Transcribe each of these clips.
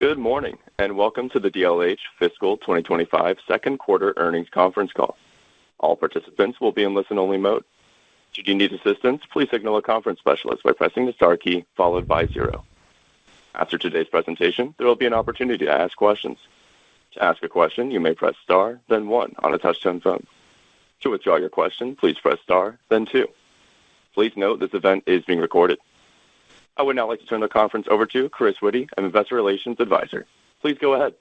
Good morning, and welcome to the DLH Fiscal 2025 Second Quarter Earnings Conference Call. All participants will be in listen-only mode. Should you need assistance, please signal a conference specialist by pressing the star key followed by 0. After today's presentation, there will be an opportunity to ask questions. To ask a question, you may press star, then 1 on a touch-tone phone. To withdraw your question, please press star, then 2. Please note this event is being recorded. I would now like to turn the conference over to Chris Whitty, an Investor Relations Advisor. Please go ahead.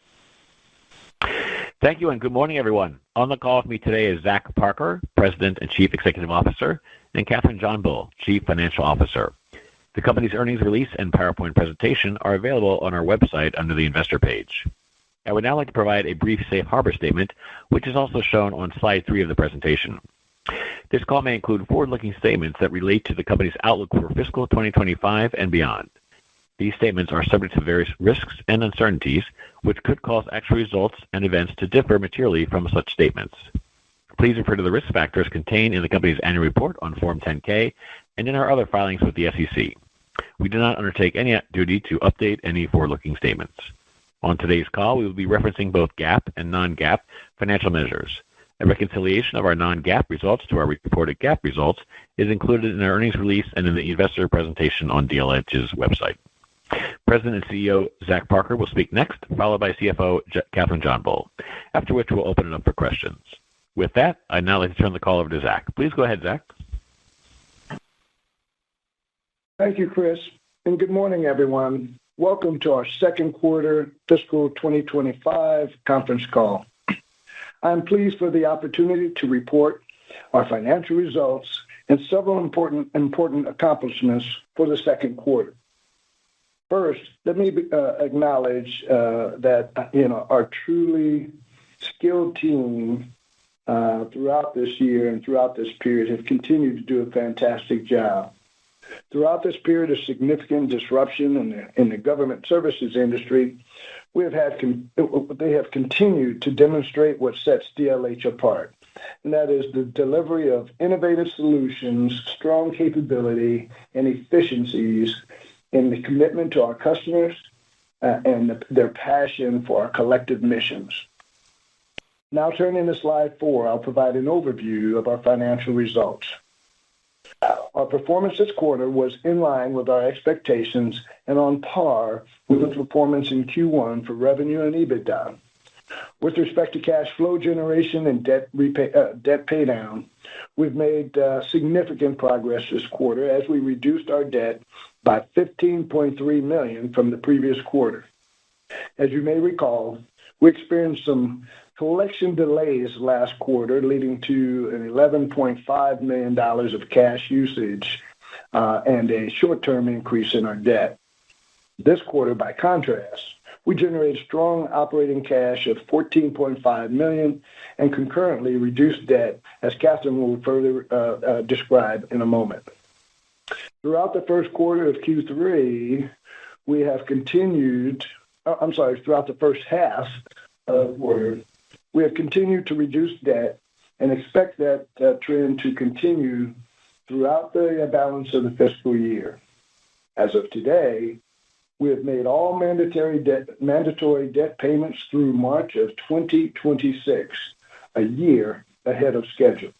Thank you, and good morning, everyone. On the call with me today is Zach Parker, President and Chief Executive Officer, and Kathryn JohnBull, Chief Financial Officer. The company's earnings release and PowerPoint presentation are available on our website under the Investor page. I would now like to provide a brief safe harbor statement, which is also shown on slide 3 of the presentation. This call may include forward-looking statements that relate to the company's outlook for fiscal 2025 and beyond. These statements are subject to various risks and uncertainties, which could cause actual results and events to differ materially from such statements. Please refer to the risk factors contained in the company's annual report on Form 10-K and in our other filings with the SEC. We do not undertake any duty to update any forward-looking statements. On today's call, we will be referencing both GAAP and non-GAAP financial measures. A reconciliation of our non-GAAP results to our reported GAAP results is included in our earnings release and in the investor presentation on DLH's website. President and CEO Zach Parker will speak next, followed by CFO Kathryn JohnBull, after which we'll open it up for questions. With that, I'd now like to turn the call over to Zach. Please go ahead, Zach. Thank you, Chris, and good morning, everyone. Welcome to our second quarter fiscal 2025 conference call. I'm pleased for the opportunity to report our financial results and several important accomplishments for the second quarter. First, let me acknowledge that our truly skilled team throughout this year and throughout this period have continued to do a fantastic job. Throughout this period of significant disruption in the government services industry, they have continued to demonstrate what sets DLH apart, and that is the delivery of innovative solutions, strong capability, and efficiencies in the commitment to our customers and their passion for our collective missions. Now turning to slide 4, I'll provide an overview of our financial results. Our performance this quarter was in line with our expectations and on par with the performance in Q1 for revenue and EBITDA. With respect to cash flow generation and debt paydown, we've made significant progress this quarter as we reduced our debt by $15.3 million from the previous quarter. As you may recall, we experienced some collection delays last quarter, leading to an $11.5 million of cash usage and a short-term increase in our debt. This quarter, by contrast, we generated strong operating cash of $14.5 million and concurrently reduced debt, as Kathryn will further describe in a moment. Throughout the first quarter of Q3, throughout the first half of the quarter, we have continued to reduce debt and expect that trend to continue throughout the balance of the fiscal year. As of today, we have made all mandatory debt payments through March of 2026, a year ahead of schedule.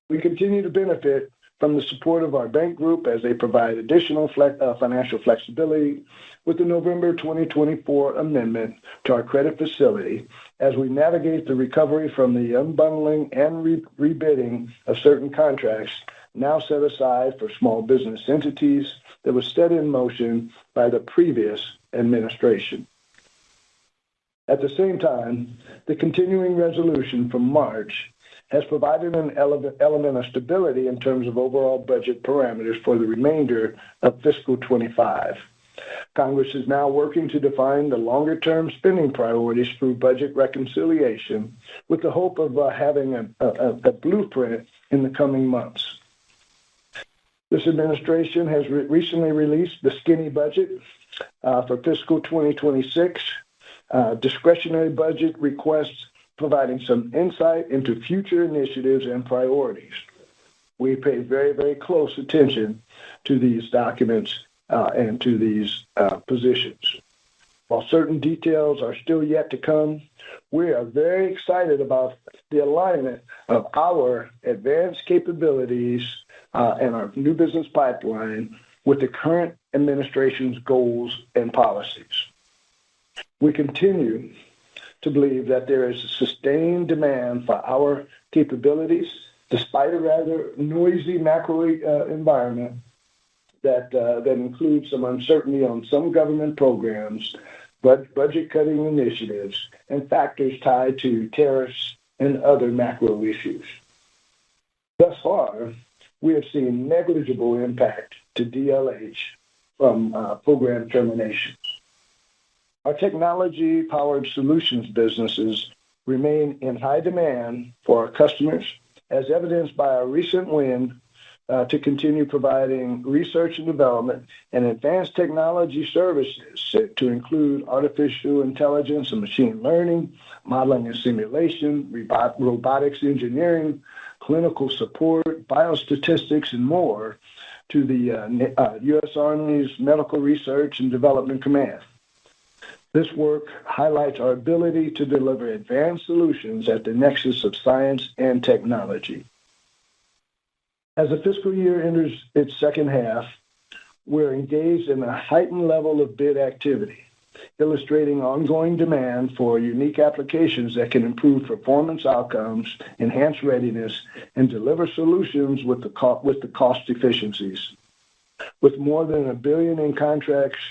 We continue to benefit from the support of our bank group as they provide additional financial flexibility with the November 2024 amendment to our credit facility as we navigate the recovery from the unbundling and rebidding of certain contracts now set aside for small business entities that was set in motion by the previous administration. At the same time, the continuing resolution from March has provided an element of stability in terms of overall budget parameters for the remainder of fiscal 25. Congress is now working to define the longer-term spending priorities through budget reconciliation with the hope of having a blueprint in the coming months. This administration has recently released the skinny budget for fiscal 2026, discretionary budget requests providing some insight into future initiatives and priorities. We pay very, very close attention to these documents and to these positions. While certain details are still yet to come, we are very excited about the alignment of our advanced capabilities and our new business pipeline with the current administration's goals and policies. We continue to believe that there is a sustained demand for our capabilities, despite a rather noisy macro environment that includes some uncertainty on some government programs, but budget-cutting initiatives, and factors tied to tariffs and other macro issues. Thus far, we have seen negligible impact to DLH from program terminations. Our technology-powered solutions businesses remain in high demand for our customers, as evidenced by our recent win to continue providing research and development and advanced technology services to include artificial intelligence and machine learning, modeling and simulation, robotics engineering, clinical support, biostatistics, and more to the U.S. Army's Medical Research and Development Command. This work highlights our ability to deliver advanced solutions at the nexus of science and technology. As the fiscal year enters its second half, we're engaged in a heightened level of bid activity, illustrating ongoing demand for unique applications that can improve performance outcomes, enhance readiness, and deliver solutions with the cost efficiencies. With more than $1 billion in contracts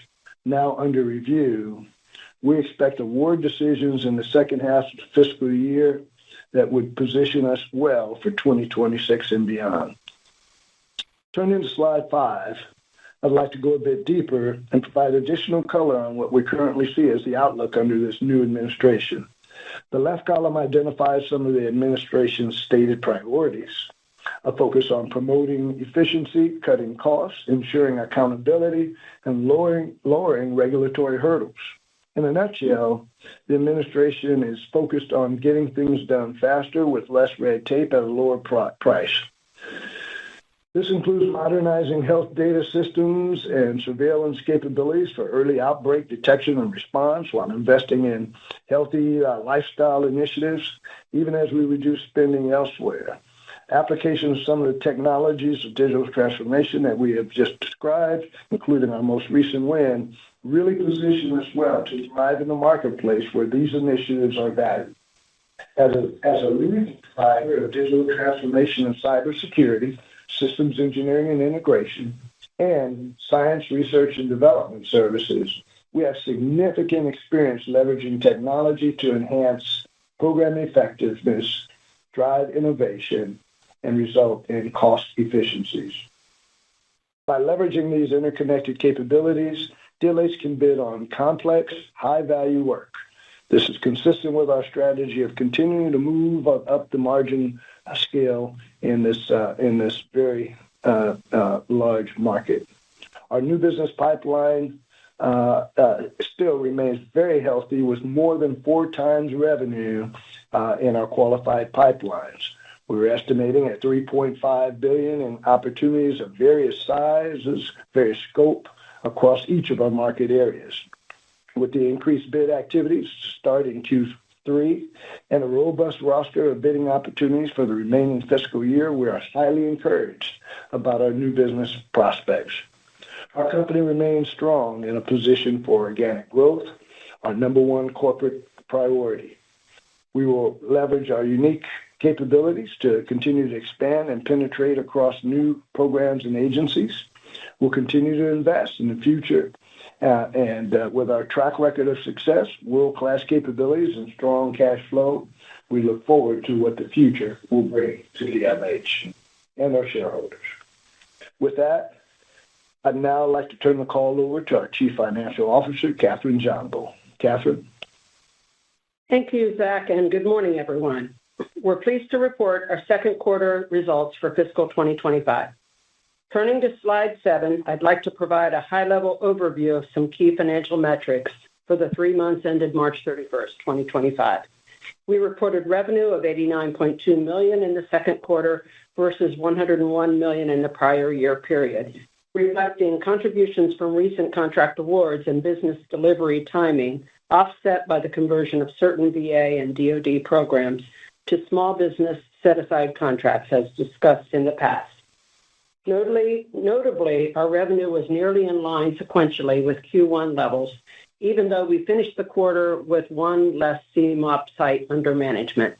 now under review, we expect award decisions in the second half of the fiscal year that would position us well for 2026 and beyond. Turning to slide 5, I'd like to go a bit deeper and provide additional color on what we currently see as the outlook under this new administration. The left column identifies some of the administration's stated priorities: a focus on promoting efficiency, cutting costs, ensuring accountability, and lowering regulatory hurdles. In a nutshell, the administration is focused on getting things done faster with less red tape at a lower price. This includes modernizing health data systems and surveillance capabilities for early outbreak detection and response, while investing in healthy lifestyle initiatives, even as we reduce spending elsewhere. Application of some of the technologies of digital transformation that we have just described, including our most recent win, really position us well to thrive in the marketplace where these initiatives are valued. As a leading provider of digital transformation and cybersecurity, systems engineering and integration, and science research and development services, we have significant experience leveraging technology to enhance program effectiveness, drive innovation, and result in cost efficiencies. By leveraging these interconnected capabilities, DLH can bid on complex, high-value work. This is consistent with our strategy of continuing to move up the margin scale in this very large market. Our new business pipeline still remains very healthy, with more than 4 times revenue in our qualified pipelines. We're estimating at $3.5 billion in opportunities of various sizes, various scope across each of our market areas. With the increased bid activities starting Q3 and a robust roster of bidding opportunities for the remaining fiscal year, we are highly encouraged about our new business prospects. Our company remains strong in a position for organic growth, our number one corporate priority. We will leverage our unique capabilities to continue to expand and penetrate across new programs and agencies. We'll continue to invest in the future, and with our track record of success, world-class capabilities, and strong cash flow, we look forward to what the future will bring to DLH and our shareholders. With that, I'd now like to turn the call over to our Chief Financial Officer, Kathryn Johnbull. Kathryn? Thank you, Zach, and good morning, everyone. We're pleased to report our second quarter results for fiscal 2025. Turning to slide 7, I'd like to provide a high-level overview of some key financial metrics for the 3 months ended March 31st, 2025. We reported revenue of $89.2 million in the second quarter versus $101 million in the prior year period, reflecting contributions from recent contract awards and business delivery timing, offset by the conversion of certain VA and DoD programs to small business set-aside contracts, as discussed in the past. Notably, our revenue was nearly in line sequentially with Q1 levels, even though we finished the quarter with one less CMOP site under management.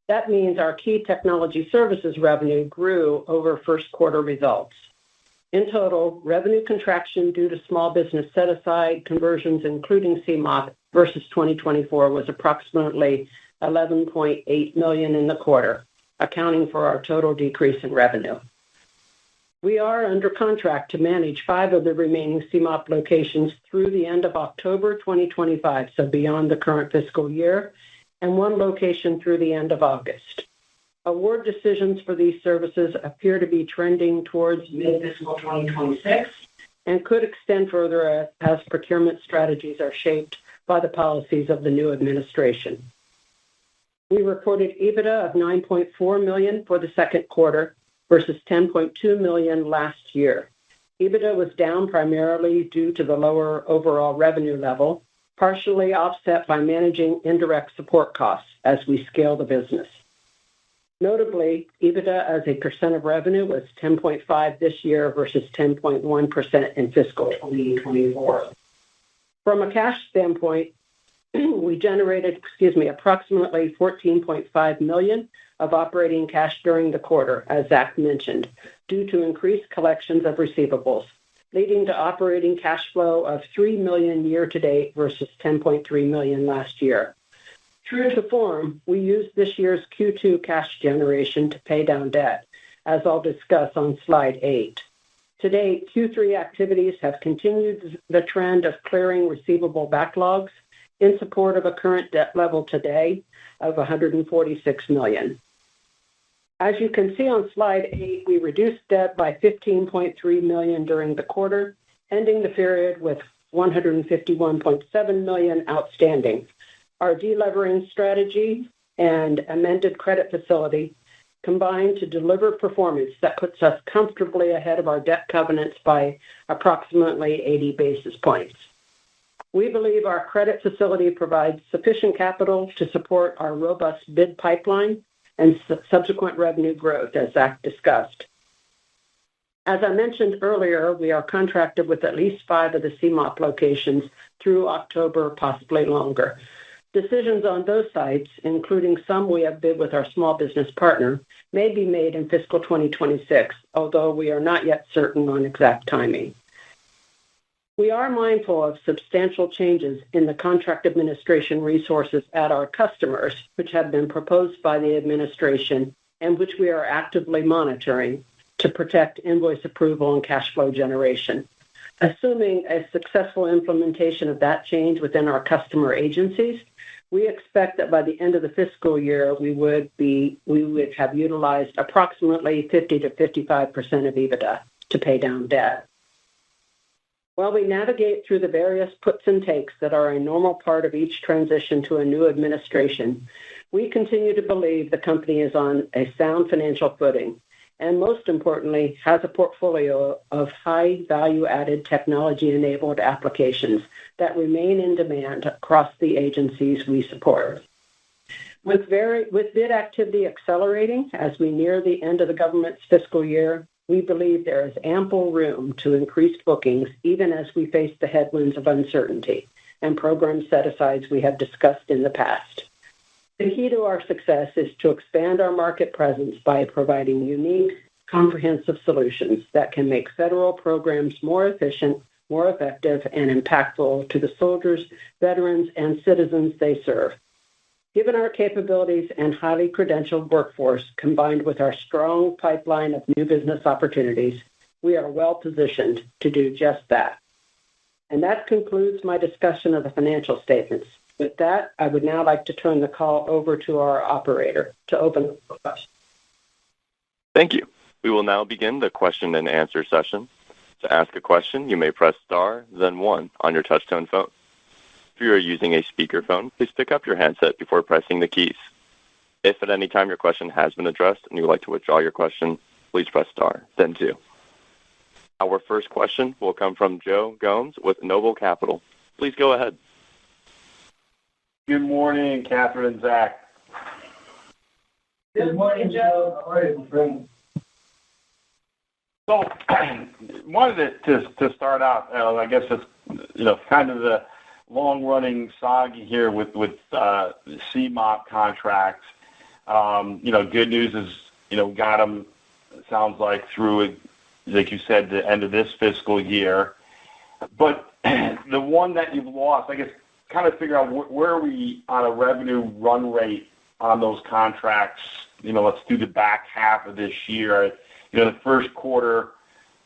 That means our key technology services revenue grew over first quarter results. In total, revenue contraction due to small business set-aside conversions, including CMOP, versus 2024 was approximately $11.8 million in the quarter, accounting for our total decrease in revenue. We are under contract to manage 5 of the remaining CMOP locations through the end of October 2025, so beyond the current fiscal year, and 1 location through the end of August. Award decisions for these services appear to be trending towards mid-fiscal 2026 and could extend further as procurement strategies are shaped by the policies of the new administration. We reported EBITDA of $9.4 million for the second quarter versus $10.2 million last year. EBITDA was down primarily due to the lower overall revenue level, partially offset by managing indirect support costs as we scale the business. Notably, EBITDA as a percent of revenue was 10.5% this year versus 10.1% in fiscal 2024. From a cash standpoint, we generated, approximately $14.5 million of operating cash during the quarter, as Zach mentioned, due to increased collections of receivables, leading to operating cash flow of $3 million year-to-date versus $10.3 million last year. True to form, we used this year's Q2 cash generation to pay down debt, as I'll discuss on slide 8. To date, Q3 activities have continued the trend of clearing receivable backlogs in support of a current debt level today of $146 million. As you can see on slide 8, we reduced debt by $15.3 million during the quarter, ending the period with $151.7 million outstanding. Our delevering strategy and amended credit facility combined to deliver performance that puts us comfortably ahead of our debt covenants by approximately 80 basis points. We believe our credit facility provides sufficient capital to support our robust bid pipeline and subsequent revenue growth, as Zach discussed. As I mentioned earlier, we are contracted with at least 5 of the CMOP locations through October, possibly longer. Decisions on those sites, including some we have bid with our small business partner, may be made in fiscal 2026, although we are not yet certain on exact timing. We are mindful of substantial changes in the contract administration resources at our customers, which have been proposed by the administration and which we are actively monitoring to protect invoice approval and cash flow generation. Assuming a successful implementation of that change within our customer agencies, we expect that by the end of the fiscal year, we would have utilized approximately 50 to 55% of EBITDA to pay down debt. While we navigate through the various puts and takes that are a normal part of each transition to a new administration, we continue to believe the company is on a sound financial footing and, most importantly, has a portfolio of high value-added technology-enabled applications that remain in demand across the agencies we support. With bid activity accelerating as we near the end of the government's fiscal year, we believe there is ample room to increase bookings even as we face the headwinds of uncertainty and program set-asides we have discussed in the past. The key to our success is to expand our market presence by providing unique, comprehensive solutions that can make federal programs more efficient, more effective, and impactful to the soldiers, veterans, and citizens they serve. Given our capabilities and highly credentialed workforce, combined with our strong pipeline of new business opportunities, we are well positioned to do just that. And that concludes my discussion of the financial statements. With that, I would now like to turn the call over to our operator to open the questions. Thank you. We will now begin the question and answer session. To ask a question, you may press star, then 1 on your touch-tone phone. If you are using a speakerphone, please pick up your handset before pressing the keys. If at any time your question has been addressed and you would like to withdraw your question, please press star, then 2. Our first question will come from Joe Gomes with Noble Capital. Please go ahead. Good morning, Catherine and Zach. Good morning, Joe. How are you, my friend? So, wanted to start out, I guess it's, kind of the long-running saga here with CMOP contracts. Good news is, got them, sounds like, through, like you said, the end of this fiscal year. But the one that you've lost, I guess, kind of figure out where are we on a revenue run rate on those contracts. Let's do the back half of this year. The first quarter,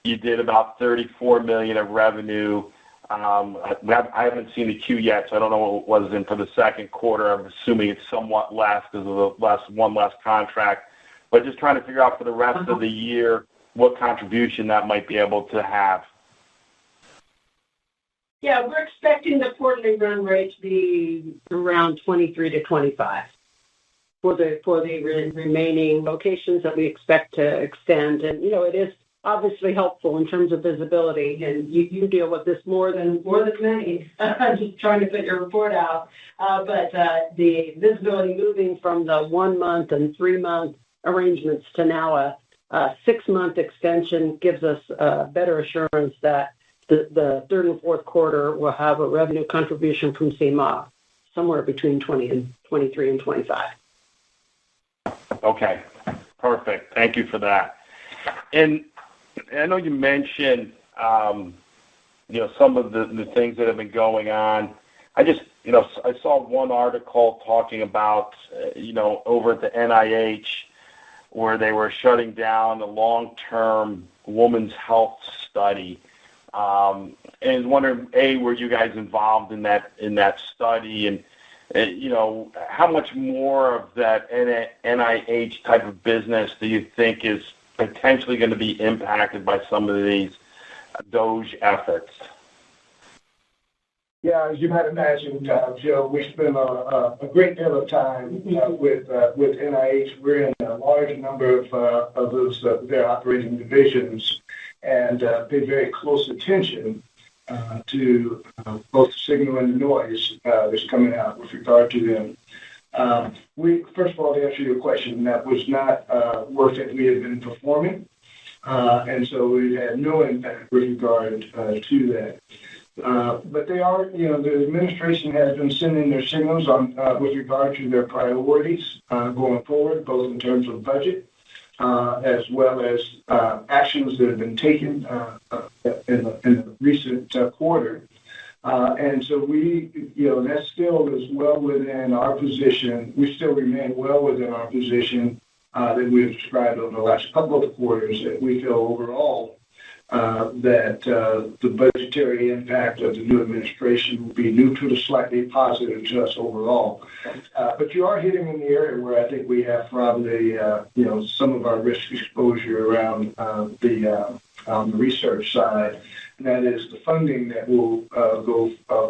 you did about $34 million of revenue. I haven't seen the Q yet, so I don't know what it was in for the second quarter. I'm assuming it's somewhat less because of the one less contract. But just trying to figure out for the rest of the year what contribution that might be able to have. Yeah, we're expecting the quarterly run rate to be around 23 to 25 for the remaining locations that we expect to extend. And, it is obviously helpful in terms of visibility, and you deal with this more than many. Just trying to put your report out. But the visibility moving from the 1 month and 3 month arrangements to now a 6-month extension gives us better assurance that the third and fourth quarter will have a revenue contribution from CMOP somewhere between 23 and 25. Okay, perfect. Thank you for that. And I know you mentioned, some of the things that have been going on. I just, I saw one article talking about, over at the NIH, where they were shutting down the long-term women's health study. And wondering, were you guys involved in that study, and how much more of that NIH type of business do you think is potentially going to be impacted by some of these DOGE efforts? Yeah, as you might imagine, Joe, we spend a great deal of time with NIH. We're in a large number of those their operating divisions, and pay very close attention to both the signal and the noise that's coming out with regard to them. First of all, to answer your question, that was not work that we had been performing, and so we had no impact with regard to that. But they are, the administration has been sending their signals on with regard to their priorities going forward, both in terms of budget as well as actions that have been taken in the recent quarter. And so that still is well within our position. We still remain well within our position that we have described over the last couple of quarters, that we feel overall that the budgetary impact of the new administration will be neutral to slightly positive to us overall. But you are hitting in the area where I think we have probably, some of our risk exposure around the research side. And that is the funding that will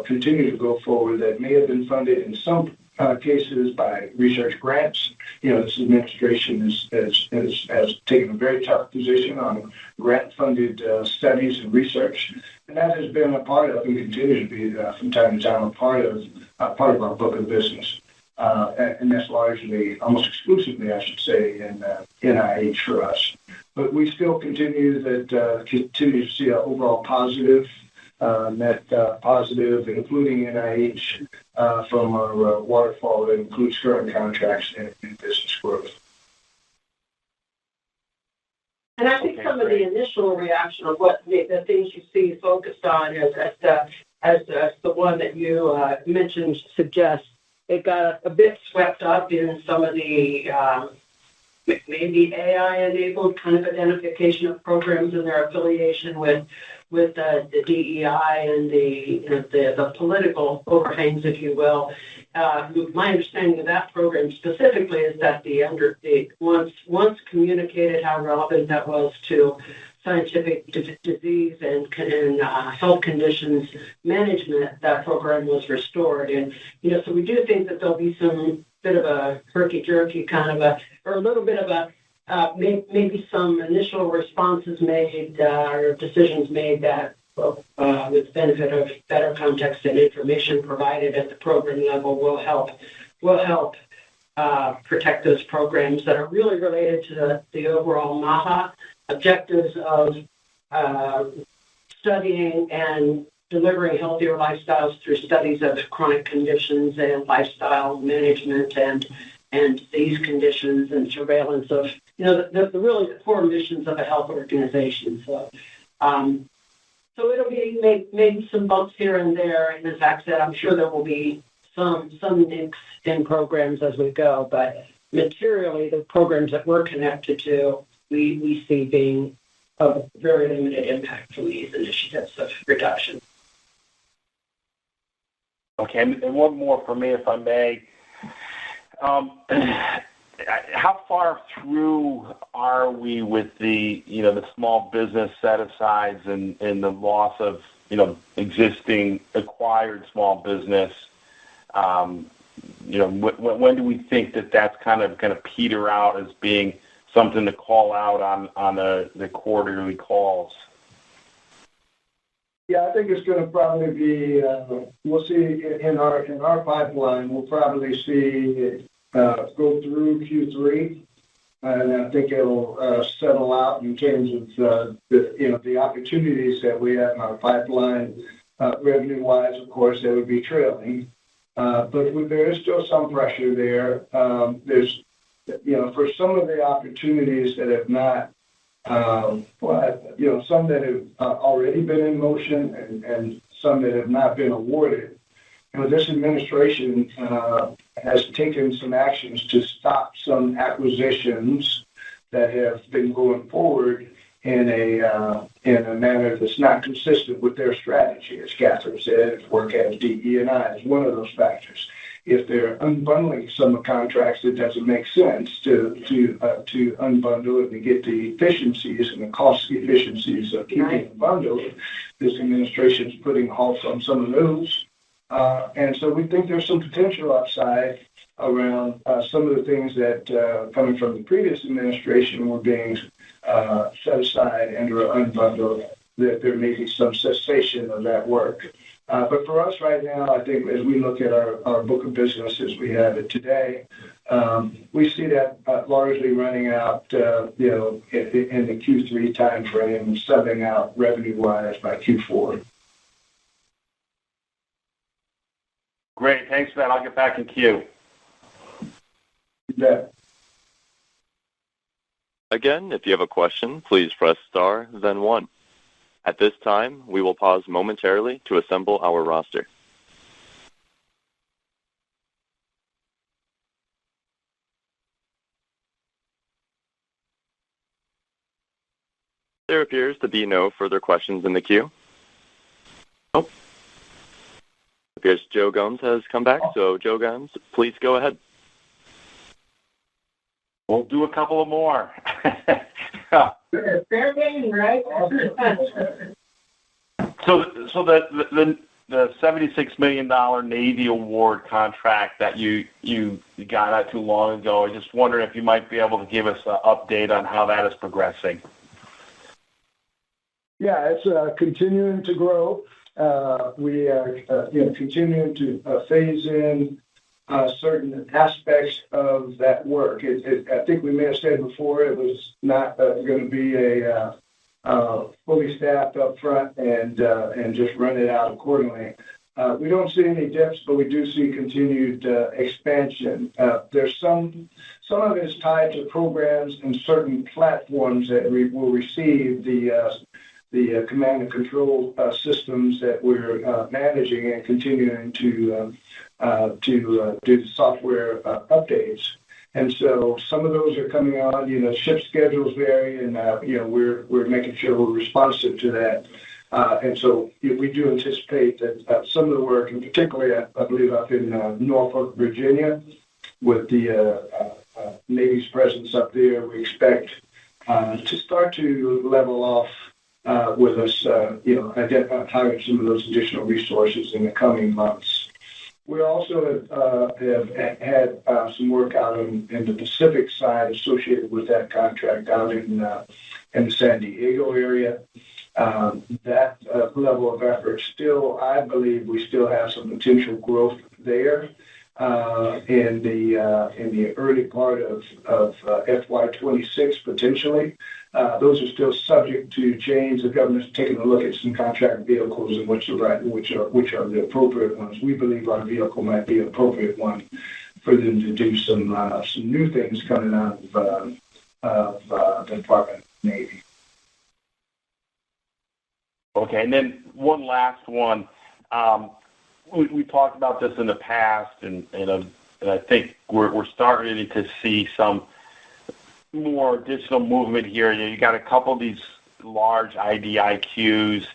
continue to go forward that may have been funded in some cases by research grants. This administration has taken a very tough position on grant-funded studies and research, and that has been a part of, and continues to be from time to time, a part of our book of business. And that's largely, almost exclusively, I should say, in NIH for us. But we still continue to see an overall positive, net positive, including NIH, from our waterfall that includes current contracts and business growth. And I think some of the initial reaction of what the things you see focused on as the one that you mentioned suggests, it got a bit swept up in some of the maybe AI-enabled kind of identification of programs and their affiliation with the DEI and the political overhangs, if you will. My understanding of that program specifically is that once communicated how relevant that was to scientific disease and health conditions management, that program was restored. And, so we do think that there'll be some bit of a herky-jerky kind of or a little bit of maybe some initial responses made or decisions made that, with the benefit of better context and information provided at the program level, will help protect those programs that are really related to the overall MAHA objectives of studying and delivering healthier lifestyles through studies of chronic conditions and lifestyle management and disease conditions and surveillance of, the really core missions of a health organization. So it'll be maybe some bumps here and there, and as Zach said, I'm sure there will be some nicks in programs as we go, but materially, the programs that we're connected to, we see being of very limited impact from these initiatives of reduction. Okay, and one more for me, if I may. How far through are we with the small business set-asides and the loss of, existing acquired small business? When do we think that's kind of going to peter out as being something to call out on the quarterly calls? Yeah, I think it's going to probably be. We'll see in our pipeline. We'll probably see it go through Q3, and I think it'll settle out in terms of the opportunities that we have in our pipeline. Revenue-wise, of course, they would be trailing, but there is still some pressure there. There's for some of the opportunities that have not. Some that have already been in motion and some that have not been awarded. This administration has taken some actions to stop some acquisitions that have been going forward in a manner that's not consistent with their strategy. As Catherine said, work as DE&I is one of those factors. If they're unbundling some contracts, it doesn't make sense to unbundle it and get the efficiencies and the cost efficiencies of keeping them bundled. This administration is putting halts on some of those. And so we think there's some potential upside around some of the things that, coming from the previous administration, were being set aside and or unbundled, that there may be some cessation of that work. But for us right now, I think as we look at our book of business as we have it today, we see that largely running out, in the Q3 timeframe and subbing out revenue-wise by Q4. Great. Thanks for that. I'll get back in queue. You bet. Again, if you have a question, please press star, then 1. At this time, we will pause momentarily to assemble our roster. There appears to be no further questions in the queue. Oh. It appears Joe Gomes has come back, so Joe Gomes, please go ahead. We'll do a couple of more. Fair game, right? So the $76 million Navy award contract that you got not too long ago, I just wondering if you might be able to give us an update on how that is progressing. Yeah, it's continuing to grow. We are continuing to phase in certain aspects of that work. I think we may have said before it was not going to be a fully staffed up front and just run it out accordingly. We don't see any dips, but we do see continued expansion. There's some of it is tied to programs and certain platforms that will receive the command and control systems that we're managing and continuing to do the software updates. And so some of those are coming on. Ship schedules vary, and we're making sure we're responsive to that. And so we do anticipate that some of the work, and particularly I believe up in Norfolk, Virginia, with the Navy's presence up there, we expect to start to level off with us, hiring some of those additional resources in the coming months. We also have had some work out in the Pacific side associated with that contract out in the San Diego area. That level of effort still, I believe we still have some potential growth there in the early part of FY26 potentially. Those are still subject to change. The government's taking a look at some contract vehicles and which are the appropriate ones. We believe our vehicle might be an appropriate one for them to do some new things coming out of the Department of the Navy. Okay, and then one last one. We talked about this in the past, and I think we're starting to see some more additional movement here. You got a couple of these large IDIQs,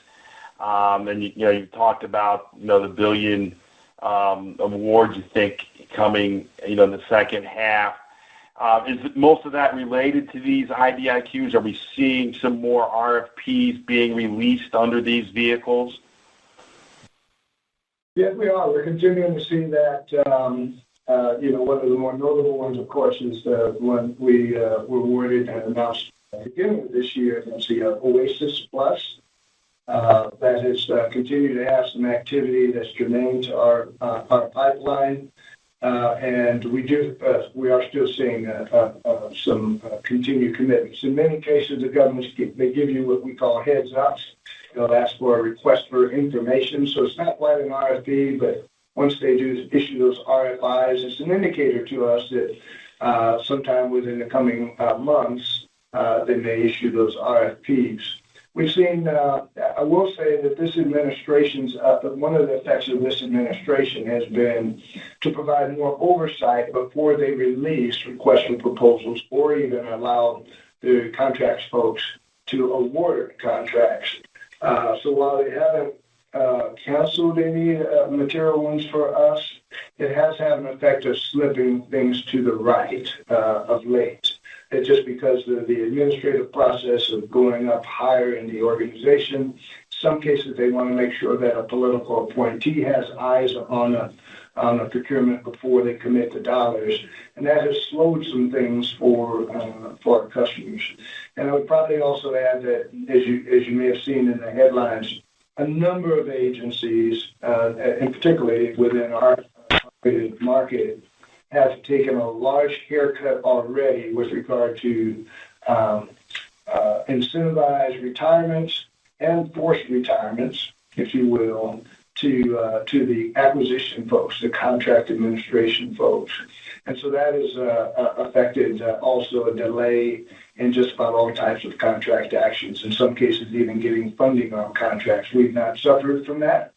and you talked about the $1 billion awards you think coming in the second half. Is most of that related to these IDIQs? Are we seeing some more RFPs being released under these vehicles? Yes, we are. We're continuing to see that. One of the more notable ones, of course, is the one we were awarded and announced at the beginning of this year. It's the Oasis Plus. That has continued to have some activity that's germane to our pipeline. And we are still seeing some continued commitments. In many cases, the governments they give you what we call heads ups. They'll ask for a request for information. So it's not quite an RFP, but once they do issue those RFIs, it's an indicator to us that sometime within the coming months, they may issue those RFPs. We've seen, I will say that this administration's, one of the effects of this administration has been to provide more oversight before they release requests for proposals or even allow the contracts folks to award contracts. So while they haven't canceled any material ones for us, it has had an effect of slipping things to the right of late. It's just because of the administrative process of going up higher in the organization. In some cases, they want to make sure that a political appointee has eyes on a procurement before they commit the dollars, and that has slowed some things for our customers. And I would probably also add that, as you may have seen in the headlines, a number of agencies, and particularly within our market, have taken a large haircut already with regard to incentivized retirements and forced retirements, if you will, to the acquisition folks, the contract administration folks. And so that has affected also a delay in just about all types of contract actions, in some cases even getting funding on contracts. We've not suffered from that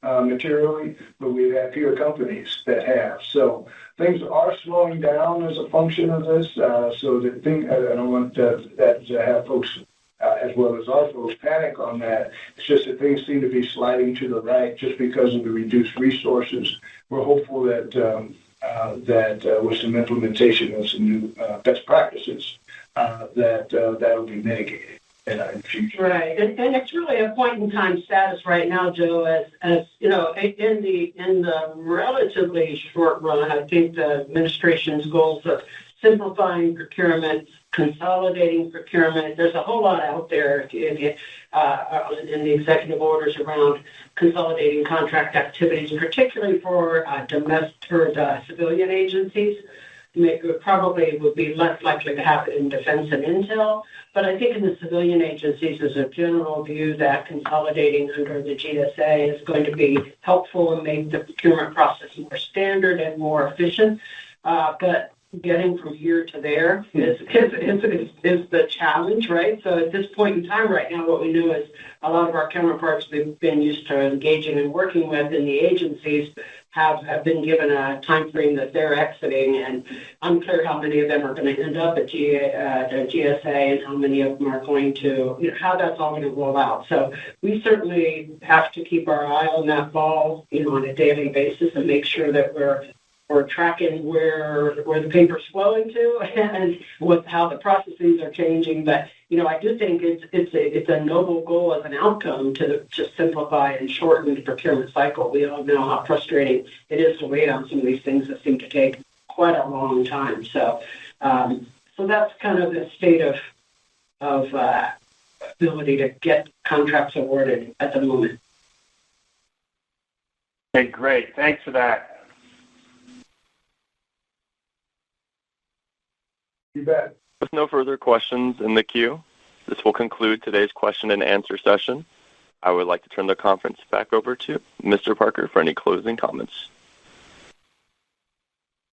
materially, but we've had fewer companies that have. So things are slowing down as a function of this. So I don't want that to have folks, as well as our folks, panic on that. It's just that things seem to be sliding to the right just because of the reduced resources. We're hopeful that with some implementation of some new best practices, that will be mitigated in the future. Right, and it's really a point in time status right now, Joe. As you know, in the relatively short run, I think the administration's goals of simplifying procurement, consolidating procurement. There's a whole lot out there in the executive orders around consolidating contract activities, particularly for civilian agencies. Probably would be less likely to happen in defense and intel, but I think in the civilian agencies, there's a general view that consolidating under the GSA is going to be helpful and make the procurement process more standard and more efficient. But getting from here to there is the challenge, right? So at this point in time right now, what we know is a lot of our counterparts we've been used to engaging and working with in the agencies have been given a time frame that they're exiting, and unclear how many of them are going to end up at the GSA and how many of them are going to, how that's all going to roll out. So we certainly have to keep our eye on that ball, on a daily basis and make sure that we're we're tracking where the paper's flowing to and how the processes are changing. But I do think it's a noble goal as an outcome to just simplify and shorten the procurement cycle. We all know how frustrating it is to wait on some of these things that seem to take quite a long time. So that's kind of the state of ability to get contracts awarded at the moment. Okay, great. Thanks for that. You bet. With no further questions in the queue, this will conclude today's question and answer session. I would like to turn the conference back over to Mr. Parker for any closing comments.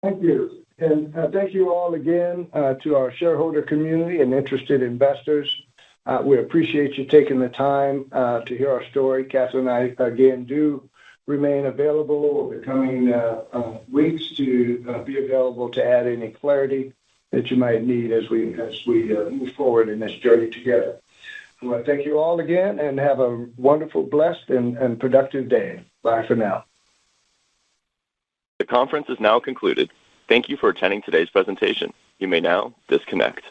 Thank you. And thank you all again to our shareholder community and interested investors. We appreciate you taking the time to hear our story. Catherine and I, again, do remain available over the coming weeks to be available to add any clarity that you might need as we move forward in this journey together. I want to thank you all again and have a wonderful, blessed, and productive day. Bye for now. The conference is now concluded. Thank you for attending today's presentation. You may now disconnect.